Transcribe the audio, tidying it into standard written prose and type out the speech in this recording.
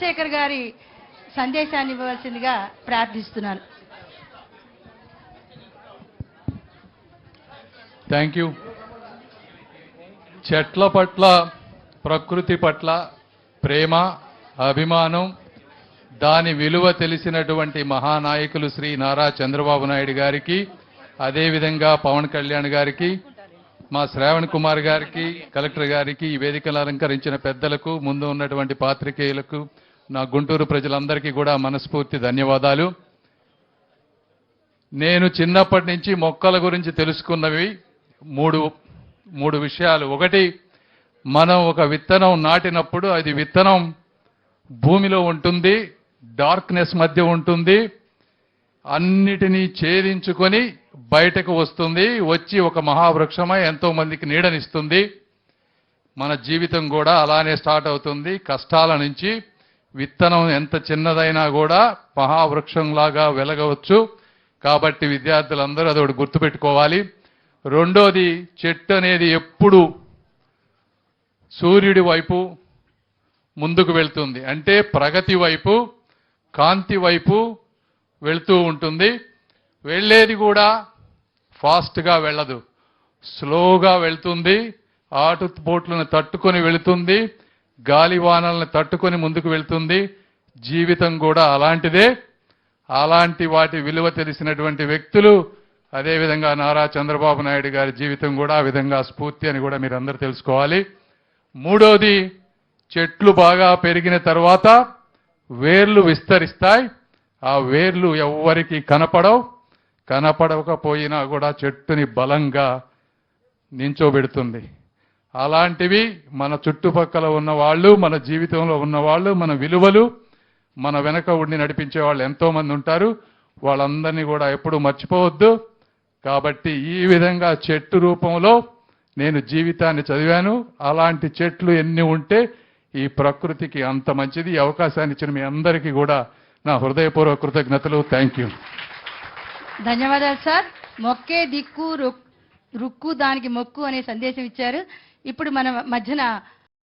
శేఖర్ గారి సందేశాన్ని ఇవ్వవలసిందిగా ప్రార్థిస్తున్నాను. Thank you. చెట్ల పట్ల, ప్రకృతి పట్ల ప్రేమ, అభిమానం, దాని విలువ తెలిసినటువంటి మహానాయకులు శ్రీ నారా చంద్రబాబు నాయుడు గారికి, అదేవిధంగా పవన్ కళ్యాణ్ గారికి, మా శ్రావణ్ కుమార్ గారికి, కలెక్టర్ గారికి, ఈ వేదికలు అలంకరించిన పెద్దలకు, ముందు ఉన్నటువంటి పాత్రికేయులకు, నా గుంటూరు ప్రజలందరికీ కూడా మనస్ఫూర్తి ధన్యవాదాలు. నేను చిన్నప్పటి నుంచి మొక్కల గురించి తెలుసుకున్నవి మూడు విషయాలు. ఒకటి, మనం ఒక విత్తనం నాటినప్పుడు అది విత్తనం భూమిలో ఉంటుంది, డార్క్నెస్ మధ్య ఉంటుంది, అన్నిటినీ ఛేదించుకొని బయటకు వస్తుంది, వచ్చి ఒక మహావృక్షమై ఎంతో మందికి నీడనిస్తుంది. మన జీవితం కూడా అలానే స్టార్ట్ అవుతుంది. కష్టాల నుంచి విత్తనం ఎంత చిన్నదైనా కూడా మహావృక్షంలాగా వెలగవచ్చు. కాబట్టి విద్యార్థులందరూ అదొకటి గుర్తుపెట్టుకోవాలి. రెండోది, చెట్టు అనేది ఎప్పుడు సూర్యుడి వైపు ముందుకు వెళ్తుంది, అంటే ప్రగతి వైపు, కాంతి వైపు వెళ్తూ ఉంటుంది. వెళ్ళేది కూడా ఫాస్ట్గా వెళ్ళదు, స్లోగా వెళ్తుంది. ఆటుపోట్లను తట్టుకొని వెళుతుంది, గాలివానలను తట్టుకొని ముందుకు వెళ్తుంది. జీవితం కూడా అలాంటిదే. అలాంటి వాటి విలువ తెలిసినటువంటి వ్యక్తులు, అదేవిధంగా నారా చంద్రబాబు నాయుడు గారి జీవితం కూడా ఆ విధంగా స్ఫూర్తి అని కూడా మీరు అందరూ తెలుసుకోవాలి. మూడోది, చెట్లు బాగా పెరిగిన తర్వాత వేర్లు విస్తరిస్తాయి. ఆ వేర్లు ఎవ్వరికి కనపడకపోయినా కూడా చెట్టుని బలంగా నించోబెడుతుంది. అలాంటివి మన చుట్టుపక్కల ఉన్న వాళ్ళు, మన జీవితంలో ఉన్నవాళ్ళు, మన విలువలు మన వెనక ఉండి నడిపించే వాళ్ళు ఎంతో మంది ఉంటారు. వాళ్ళందరినీ కూడా ఎప్పుడూ మర్చిపోవద్దు. కాబట్టి ఈ విధంగా చెట్టు రూపంలో నేను జీవితాన్ని చదివాను. అలాంటి చెట్లు ఎన్ని ఉంటే ఈ ప్రకృతికి అంత మంచిది. ఈ అవకాశాన్ని ఇచ్చిన మీ అందరికీ కూడా నా హృదయపూర్వక కృతజ్ఞతలు. Thank you. ధన్యవాదాలు సార్. మొక్కే దిక్కు రుక్కు దానికి మొక్కు అనే సందేశం ఇచ్చారు. ఇప్పుడు మన మధ్యన